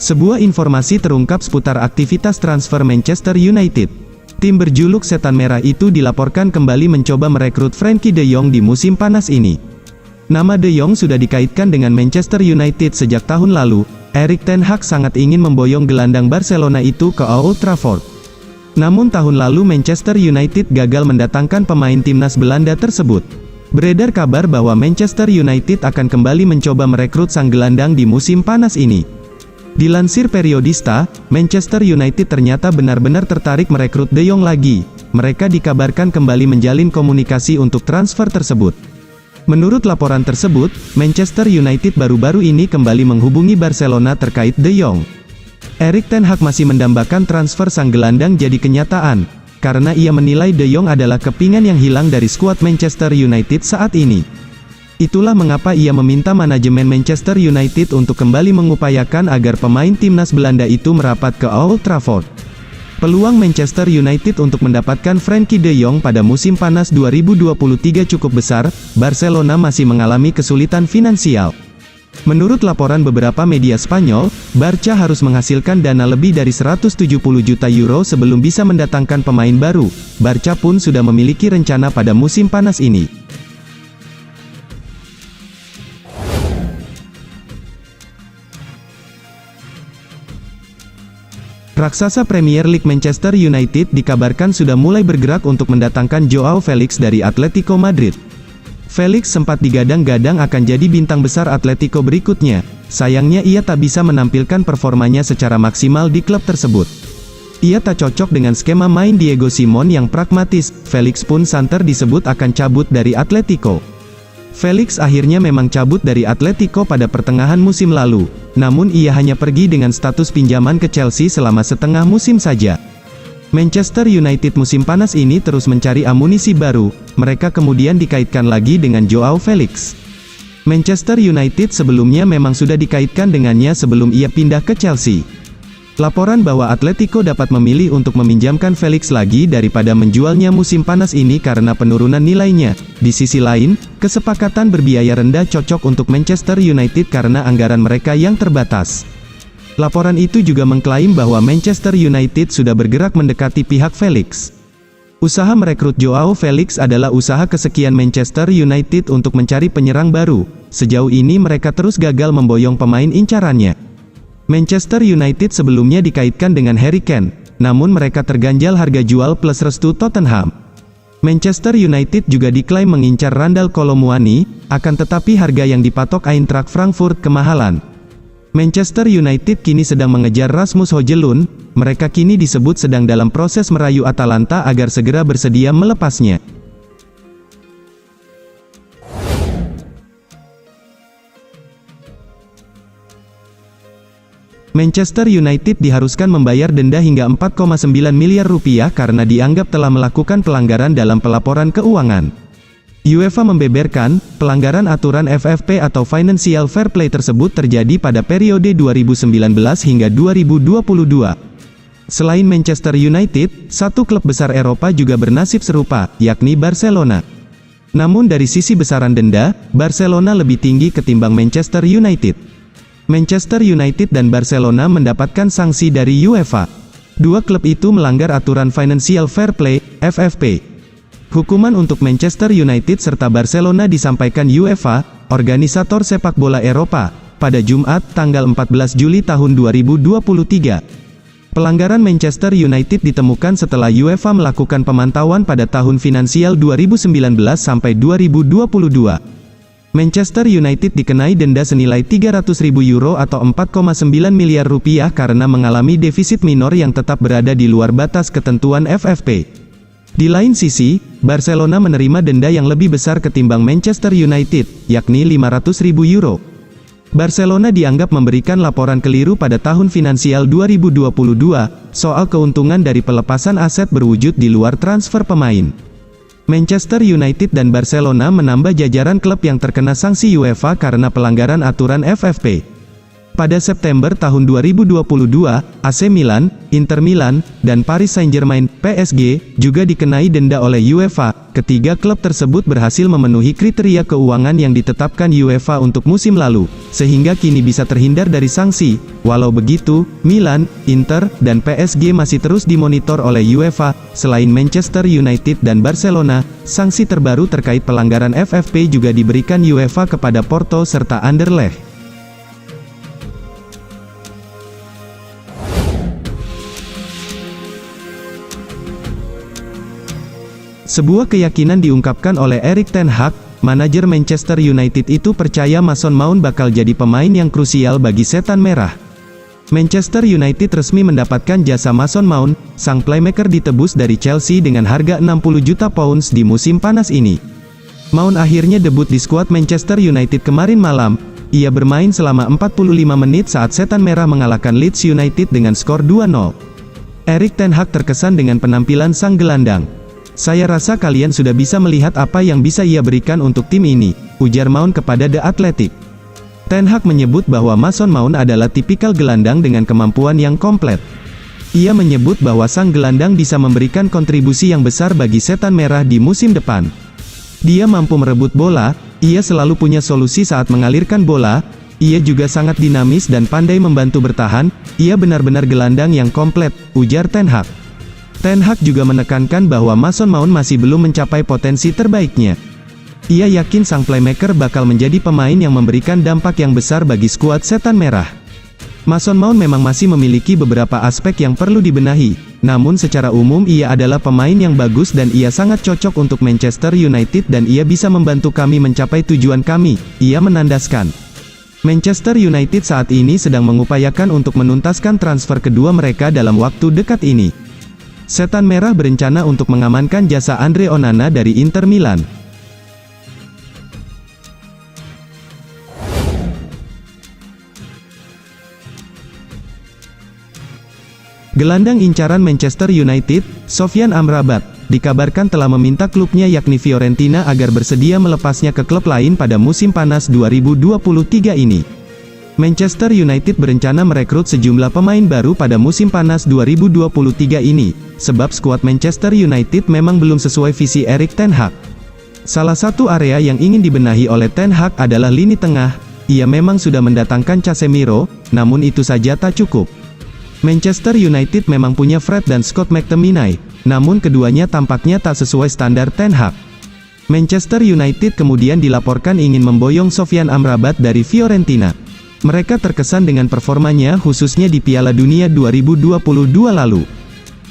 Sebuah informasi terungkap seputar aktivitas transfer Manchester United. Tim berjuluk Setan Merah itu dilaporkan kembali mencoba merekrut Frenkie de Jong di musim panas ini. Nama de Jong sudah dikaitkan dengan Manchester United sejak tahun lalu. Erik ten Hag sangat ingin memboyong gelandang Barcelona itu ke Old Trafford. Namun tahun lalu Manchester United gagal mendatangkan pemain timnas Belanda tersebut. Beredar kabar bahwa Manchester United akan kembali mencoba merekrut sang gelandang di musim panas ini. Dilansir Periodista, Manchester United ternyata benar-benar tertarik merekrut de Jong lagi. Mereka dikabarkan kembali menjalin komunikasi untuk transfer tersebut. Menurut laporan tersebut, Manchester United baru-baru ini kembali menghubungi Barcelona terkait de Jong. Erik ten Hag masih mendambakan transfer sang gelandang jadi kenyataan, karena ia menilai de Jong adalah kepingan yang hilang dari skuad Manchester United saat ini. Itulah mengapa ia meminta manajemen Manchester United untuk kembali mengupayakan agar pemain timnas Belanda itu merapat ke Old Trafford. Peluang Manchester United untuk mendapatkan Frenkie de Jong pada musim panas 2023 cukup besar. Barcelona masih mengalami kesulitan finansial. Menurut laporan beberapa media Spanyol, Barca harus menghasilkan dana lebih dari 170 juta euro sebelum bisa mendatangkan pemain baru. Barca pun sudah memiliki rencana pada musim panas ini. Raksasa Premier League Manchester United dikabarkan sudah mulai bergerak untuk mendatangkan Joao Felix dari Atletico Madrid. Felix sempat digadang-gadang akan jadi bintang besar Atletico berikutnya. Sayangnya ia tak bisa menampilkan performanya secara maksimal di klub tersebut. Ia tak cocok dengan skema main Diego Simon yang pragmatis. Felix pun santer disebut akan cabut dari Atletico. Felix akhirnya memang cabut dari Atletico pada pertengahan musim lalu, namun ia hanya pergi dengan status pinjaman ke Chelsea selama setengah musim saja. Manchester United musim panas ini terus mencari amunisi baru, mereka kemudian dikaitkan lagi dengan Joao Felix. Manchester United sebelumnya memang sudah dikaitkan dengannya sebelum ia pindah ke Chelsea. Laporan bahwa Atletico dapat memilih untuk meminjamkan Felix lagi daripada menjualnya musim panas ini karena penurunan nilainya. Di sisi lain, kesepakatan berbiaya rendah cocok untuk Manchester United karena anggaran mereka yang terbatas. Laporan itu juga mengklaim bahwa Manchester United sudah bergerak mendekati pihak Felix. Usaha merekrut Joao Felix adalah usaha kesekian Manchester United untuk mencari penyerang baru. Sejauh ini mereka terus gagal memboyong pemain incarannya. Manchester United sebelumnya dikaitkan dengan Harry Kane, namun mereka terganjal harga jual plus restu Tottenham. Manchester United juga diklaim mengincar Randal Kolo Muani, akan tetapi harga yang dipatok Eintracht Frankfurt kemahalan. Manchester United kini sedang mengejar Rasmus Højlund, mereka kini disebut sedang dalam proses merayu Atalanta agar segera bersedia melepasnya. Manchester United diharuskan membayar denda hingga 4,9 miliar rupiah karena dianggap telah melakukan pelanggaran dalam pelaporan keuangan. UEFA membeberkan, pelanggaran aturan FFP atau Financial Fair Play tersebut terjadi pada periode 2019 hingga 2022. Selain Manchester United, satu klub besar Eropa juga bernasib serupa, yakni Barcelona. Namun dari sisi besaran denda, Barcelona lebih tinggi ketimbang Manchester United. Manchester United dan Barcelona mendapatkan sanksi dari UEFA. Dua klub itu melanggar aturan Financial Fair Play, FFP. Hukuman untuk Manchester United serta Barcelona disampaikan UEFA, organisator sepak bola Eropa, pada Jumat, tanggal 14 Juli tahun 2023. Pelanggaran Manchester United ditemukan setelah UEFA melakukan pemantauan pada tahun finansial 2019 sampai 2022. Manchester United dikenai denda senilai 300.000 euro atau 4,9 miliar rupiah karena mengalami defisit minor yang tetap berada di luar batas ketentuan FFP. Di lain sisi, Barcelona menerima denda yang lebih besar ketimbang Manchester United, yakni 500.000 euro. Barcelona dianggap memberikan laporan keliru pada tahun finansial 2022, soal keuntungan dari pelepasan aset berwujud di luar transfer pemain. Manchester United dan Barcelona menambah jajaran klub yang terkena sanksi UEFA karena pelanggaran aturan FFP. Pada September tahun 2022, AC Milan, Inter Milan, dan Paris Saint-Germain (PSG) juga dikenai denda oleh UEFA. Ketiga klub tersebut berhasil memenuhi kriteria keuangan yang ditetapkan UEFA untuk musim lalu, sehingga kini bisa terhindar dari sanksi. Walau begitu, Milan, Inter, dan PSG masih terus dimonitor oleh UEFA. Selain Manchester United dan Barcelona, sanksi terbaru terkait pelanggaran FFP juga diberikan UEFA kepada Porto serta Anderlecht. Sebuah keyakinan diungkapkan oleh Erik ten Hag, manajer Manchester United itu percaya Mason Mount bakal jadi pemain yang krusial bagi Setan Merah. Manchester United resmi mendapatkan jasa Mason Mount, sang playmaker ditebus dari Chelsea dengan harga 60 juta pounds di musim panas ini. Mount akhirnya debut di skuad Manchester United kemarin malam. Ia bermain selama 45 menit saat Setan Merah mengalahkan Leeds United dengan skor 2-0. Erik ten Hag terkesan dengan penampilan sang gelandang. "Saya rasa kalian sudah bisa melihat apa yang bisa ia berikan untuk tim ini," ujar Mount kepada The Athletic. Ten Hag menyebut bahwa Mason Mount adalah tipikal gelandang dengan kemampuan yang komplit. Ia menyebut bahwa sang gelandang bisa memberikan kontribusi yang besar bagi Setan Merah di musim depan. Dia mampu merebut bola, ia selalu punya solusi saat mengalirkan bola, ia juga sangat dinamis dan pandai membantu bertahan, ia benar-benar gelandang yang komplit, ujar Ten Hag. Ten Hag juga menekankan bahwa Mason Mount masih belum mencapai potensi terbaiknya. Ia yakin sang playmaker bakal menjadi pemain yang memberikan dampak yang besar bagi skuad Setan Merah. Mason Mount memang masih memiliki beberapa aspek yang perlu dibenahi, namun secara umum ia adalah pemain yang bagus dan ia sangat cocok untuk Manchester United dan ia bisa membantu kami mencapai tujuan kami, ia menandaskan. Manchester United saat ini sedang mengupayakan untuk menuntaskan transfer kedua mereka dalam waktu dekat ini. Setan Merah berencana untuk mengamankan jasa Andre Onana dari Inter Milan. Gelandang incaran Manchester United, Sofyan Amrabat, dikabarkan telah meminta klubnya yakni Fiorentina agar bersedia melepasnya ke klub lain pada musim panas 2023 ini. Manchester United berencana merekrut sejumlah pemain baru pada musim panas 2023 ini, sebab skuad Manchester United memang belum sesuai visi Erik ten Hag. Salah satu area yang ingin dibenahi oleh Ten Hag adalah lini tengah. Ia memang sudah mendatangkan Casemiro, namun itu saja tak cukup. Manchester United memang punya Fred dan Scott McTominay, namun keduanya tampaknya tak sesuai standar Ten Hag. Manchester United kemudian dilaporkan ingin memboyong Sofyan Amrabat dari Fiorentina. Mereka terkesan dengan performanya khususnya di Piala Dunia 2022 lalu.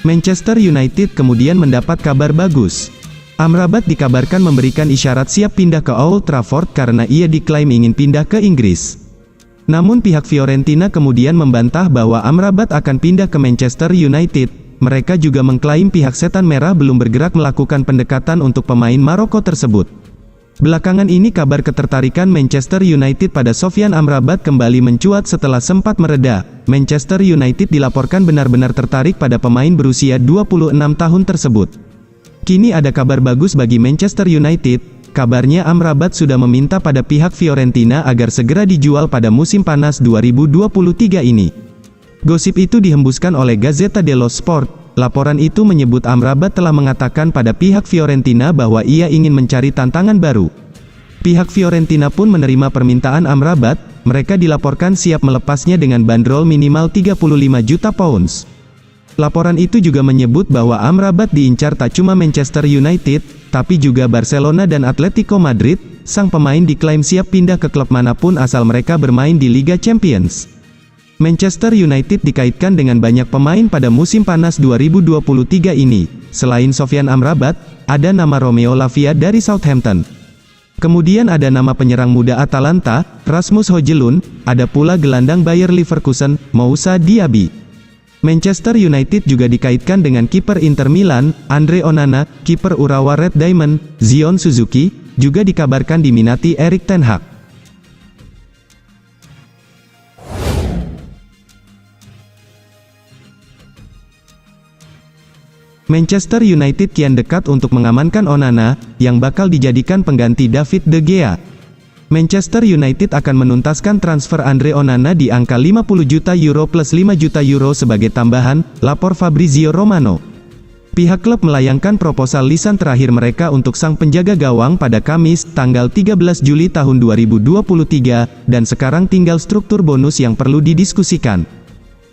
Manchester United kemudian mendapat kabar bagus. Amrabat dikabarkan memberikan isyarat siap pindah ke Old Trafford karena ia diklaim ingin pindah ke Inggris. Namun pihak Fiorentina kemudian membantah bahwa Amrabat akan pindah ke Manchester United. Mereka juga mengklaim pihak Setan Merah belum bergerak melakukan pendekatan untuk pemain Maroko tersebut. Belakangan ini kabar ketertarikan Manchester United pada Sofyan Amrabat kembali mencuat setelah sempat mereda. Manchester United dilaporkan benar-benar tertarik pada pemain berusia 26 tahun tersebut. Kini ada kabar bagus bagi Manchester United, kabarnya Amrabat sudah meminta pada pihak Fiorentina agar segera dijual pada musim panas 2023 ini. Gosip itu dihembuskan oleh Gazzetta dello Sport. Laporan itu menyebut Amrabat telah mengatakan pada pihak Fiorentina bahwa ia ingin mencari tantangan baru. Pihak Fiorentina pun menerima permintaan Amrabat, mereka dilaporkan siap melepasnya dengan bandrol minimal 35 juta pounds. Laporan itu juga menyebut bahwa Amrabat diincar tak cuma Manchester United, tapi juga Barcelona dan Atletico Madrid. Sang pemain diklaim siap pindah ke klub manapun asal mereka bermain di Liga Champions. Manchester United dikaitkan dengan banyak pemain pada musim panas 2023 ini. Selain Sofyan Amrabat, ada nama Romeo Lavia dari Southampton. Kemudian ada nama penyerang muda Atalanta, Rasmus Højlund, ada pula gelandang Bayer Leverkusen, Moussa Diaby. Manchester United juga dikaitkan dengan kiper Inter Milan, Andre Onana, kiper Urawa Red Diamond, Zion Suzuki, juga dikabarkan diminati Erik ten Hag. Manchester United kian dekat untuk mengamankan Onana, yang bakal dijadikan pengganti David De Gea. Manchester United akan menuntaskan transfer Andre Onana di angka 50 juta euro plus 5 juta euro sebagai tambahan, lapor Fabrizio Romano. Pihak klub melayangkan proposal lisan terakhir mereka untuk sang penjaga gawang pada Kamis, tanggal 13 Juli tahun 2023, dan sekarang tinggal struktur bonus yang perlu didiskusikan.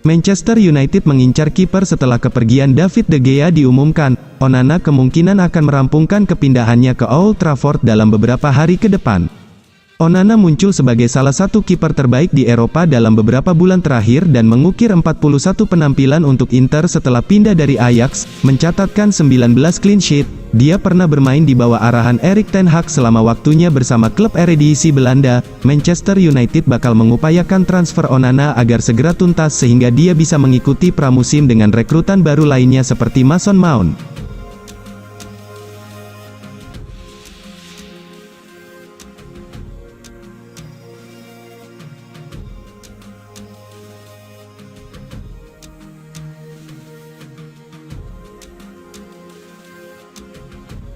Manchester United mengincar kiper setelah kepergian David De Gea diumumkan. Onana kemungkinan akan merampungkan kepindahannya ke Old Trafford dalam beberapa hari ke depan. Onana muncul sebagai salah satu kiper terbaik di Eropa dalam beberapa bulan terakhir dan mengukir 41 penampilan untuk Inter setelah pindah dari Ajax, mencatatkan 19 clean sheet. Dia pernah bermain di bawah arahan Erik ten Hag selama waktunya bersama klub Eredivisie Belanda. Manchester United bakal mengupayakan transfer Onana agar segera tuntas sehingga dia bisa mengikuti pramusim dengan rekrutan baru lainnya seperti Mason Mount.